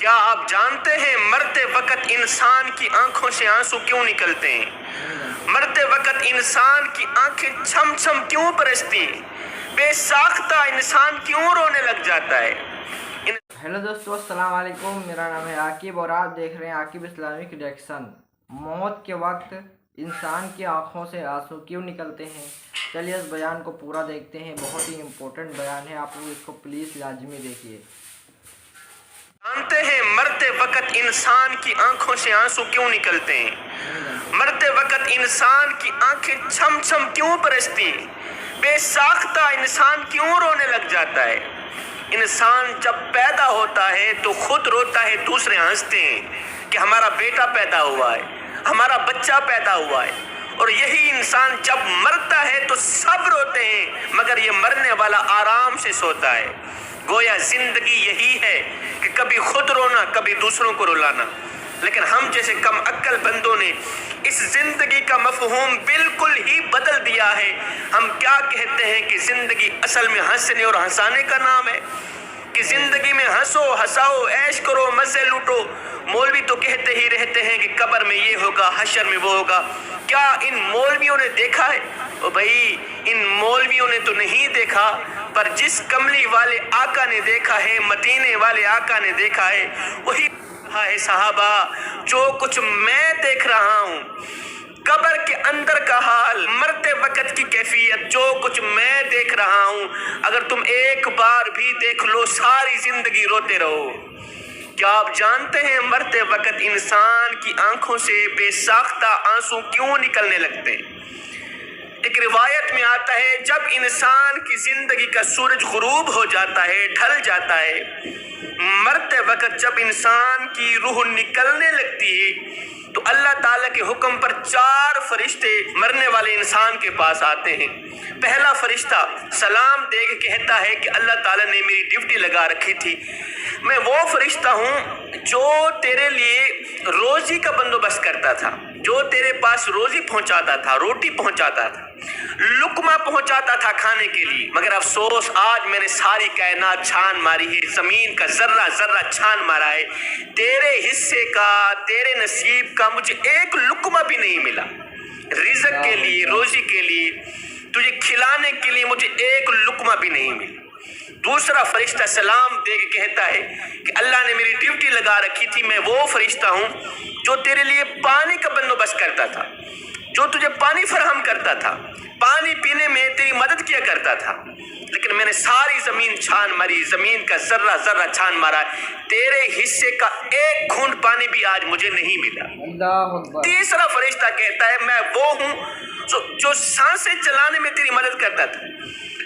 کیا آپ جانتے ہیں مرتے وقت انسان کی آنکھوں سے آنسو کیوں نکلتے ہیں؟ مرتے وقت انسان کی آنکھیں چھم چھم کیوں برستی ہیں؟ بے ساختہ انسان کیوں رونے لگ جاتا ہے؟ ہیلو دوستو، السلام علیکم۔ میرا نام ہے عاقب اور آپ دیکھ رہے ہیں عاقب اسلامک ریئیکشن۔ موت کے وقت انسان کی آنکھوں سے آنسو کیوں نکلتے ہیں؟ چلیے اس بیان کو پورا دیکھتے ہیں۔ بہت ہی امپورٹنٹ بیان ہے، آپ لوگ اس کو پلیز لازمی دیکھیے۔ جانتے ہیں مرتے وقت انسان کی آنکھوں سے آنسو کیوں نکلتے ہیں؟ مرتے وقت انسان کی آنکھیں چھم چھم کیوں برستی ہیں؟ بے ساختہ انسان کیوں رونے لگ جاتا ہے؟ انسان جب پیدا ہوتا ہے تو خود روتا ہے، دوسرے ہنستے ہیں کہ ہمارا بیٹا پیدا ہوا ہے، ہمارا بچہ پیدا ہوا ہے۔ اور یہی انسان جب مرتا ہے تو سب روتے ہیں، مگر یہ مرنے والا آرام سے سوتا ہے۔ گویا زندگی یہی ہے کہ کبھی خود رونا، کبھی دوسروں کو رلانا۔ لیکن ہم جیسے کم عقل بندوں نے اس زندگی کا مفہوم بالکل ہی بدل دیا ہے۔ ہم کیا کہتے ہیں کہ زندگی اصل میں ہنسنے اور ہنسانے کا نام ہے، کہ زندگی میں ہنسو، ہنساؤ، عیش کرو، مزے لوٹو۔ مولوی تو کہتے ہی رہتے ہیں کہ قبر میں یہ ہوگا، حشر میں وہ ہوگا۔ کیا ان مولویوں نے دیکھا ہے؟ او بھائی، ان مولویوں نے تو نہیں دیکھا، پر جس کملی والے آقا نے دیکھا ہے، مدینے والے آقا نے دیکھا ہے، وہی ہے صحابہ جو کچھ میں دیکھ رہا ہوں، قبر کے اندر کا حال، مرتے وقت کی کیفیت، جو کچھ میں دیکھ رہا ہوں، اگر تم ایک بار بھی دیکھ لو ساری زندگی روتے رہو۔ کیا آپ جانتے ہیں مرتے وقت انسان کی آنکھوں سے بے ساختہ آنسو کیوں نکلنے لگتے ہیں؟ ایک روایت میں آتا ہے جب انسان کی زندگی کا سورج غروب ہو جاتا ہے، ڈھل جاتا ہے، مرتے وقت جب انسان کی روح نکلنے لگتی ہے تو اللہ تعالیٰ کے حکم پر 4 فرشتے مرنے والے انسان کے پاس آتے ہیں۔ پہلا فرشتہ سلام دے کے کہتا ہے کہ اللہ تعالیٰ نے میری ڈیوٹی لگا رکھی تھی، میں وہ فرشتہ ہوں جو تیرے لیے روزی کا بندوبست کرتا تھا، جو تیرے پاس روزی پہنچاتا تھا، روٹی پہنچاتا تھا، لقمہ پہنچاتا تھا کھانے کے لیے۔ مگر افسوس، آج میں نے ساری کائنات چھان ماری ہے، زمین کا ذرہ ذرہ چھان مارا ہے، تیرے حصے کا، تیرے نصیب کا مجھے ایک لقمہ بھی نہیں ملا۔ رزق کے لیے، روزی کے لیے، تجھے کھلانے کے لیے مجھے ایک لقمہ بھی نہیں ملا۔ دوسرا فرشتہ سلام دے کے کہتا ہے کہ اللہ نے میری ڈیوٹی لگا رکھی تھی، میں وہ فرشتہ ہوں جو تیرے لیے پانی کا بندوبست کرتا تھا، جو تجھے پانی فراہم کرتا تھا، پانی پینے میں تیری مدد کیا کرتا تھا۔ لیکن میں نے ساری زمین چھان ماری، زمین کا ذرہ ذرہ چھان مارا، تیرے حصے کا ایک گھونٹ پانی بھی آج مجھے نہیں ملا۔ تیسرا فرشتہ کہتا ہے میں وہ ہوں جو سانسیں چلانے میں تیری مدد کرتا تھا،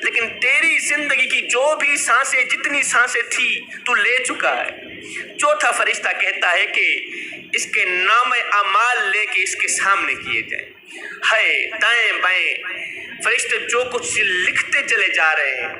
لیکن تیری زندگی کی جو بھی سانسیں، جتنی سانسیں تھی تو لے چکا ہے۔ چوتھا فرشتہ کہتا ہے کہ اس کے نام اعمال لے کے اس کے سامنے کیے جائیں۔ ہے دائیں بائیں فرشتے جو کچھ لکھتے چلے جا رہے ہیں،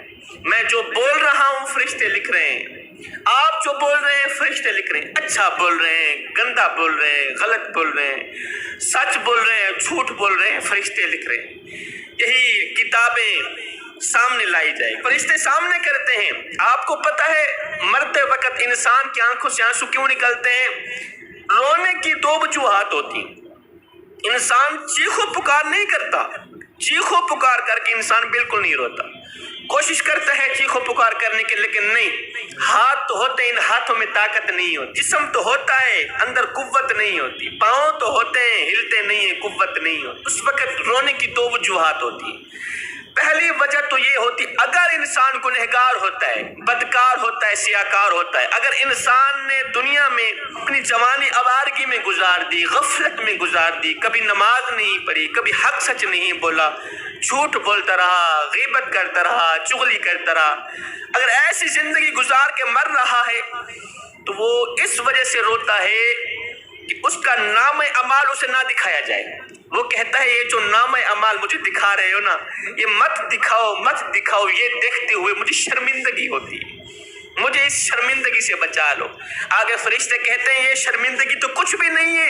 میں جو بول رہا ہوں فرشتے لکھ رہے ہیں، آپ جو بول رہے ہیں فرشتے لکھ رہے ہیں، اچھا بول رہے ہیں، گندا بول رہے ہیں، غلط بول رہے ہیں، سچ بول رہے ہیں، جھوٹ بول رہے ہیں، فرشتے لکھ رہے ہیں۔ یہی کتابیں سامنے لائی جائے، فرشتے سامنے کرتے ہیں۔ آپ کو پتہ ہے مرتے وقت انسان کی آنکھوں سے آنسو کیوں نکلتے ہیں؟ رونے کی 2 وجوہات ہوتی ہیں۔ انسان چیخو پکار نہیں کرتا، چیخو پکار کر کے انسان بالکل نہیں روتا، کوشش کرتا ہے چیخو پکار کرنے کے، لیکن نہیں، ہاتھ تو ہوتے ہیں، ان ہاتھوں میں طاقت نہیں ہوتی، جسم تو ہوتا ہے، اندر قوت نہیں ہوتی، پاؤں تو ہوتے ہیں، ہلتے نہیں ہیں، قوت نہیں ہوتی۔ اس وقت رونے کی 2 وجوہات ہوتی ہیں۔ پہلی وجہ تو یہ ہوتی، اگر انسان گنہگار ہوتا ہے، بدکار ہوتا ہے، سیاکار ہوتا ہے، اگر انسان نے دنیا میں اپنی جوانی آوارگی میں گزار دی، غفلت میں گزار دی، کبھی نماز نہیں پڑھی، کبھی حق سچ نہیں بولا، جھوٹ بولتا رہا، غیبت کرتا رہا، چغلی کرتا رہا، اگر ایسی زندگی گزار کے مر رہا ہے تو وہ اس وجہ سے روتا ہے کہ اس کا نام اعمال اسے نہ دکھایا جائے۔ وہ کہتا ہے یہ جو نام اعمال مجھے دکھا رہے ہو نا، یہ مت دکھاؤ، مت دکھاؤ، یہ دیکھتے ہوئے مجھے شرمندگی ہوتی ہے، مجھے اس شرمندگی سے بچا لو۔ آگے فرشتے کہتے ہیں یہ شرمندگی تو کچھ بھی نہیں ہے،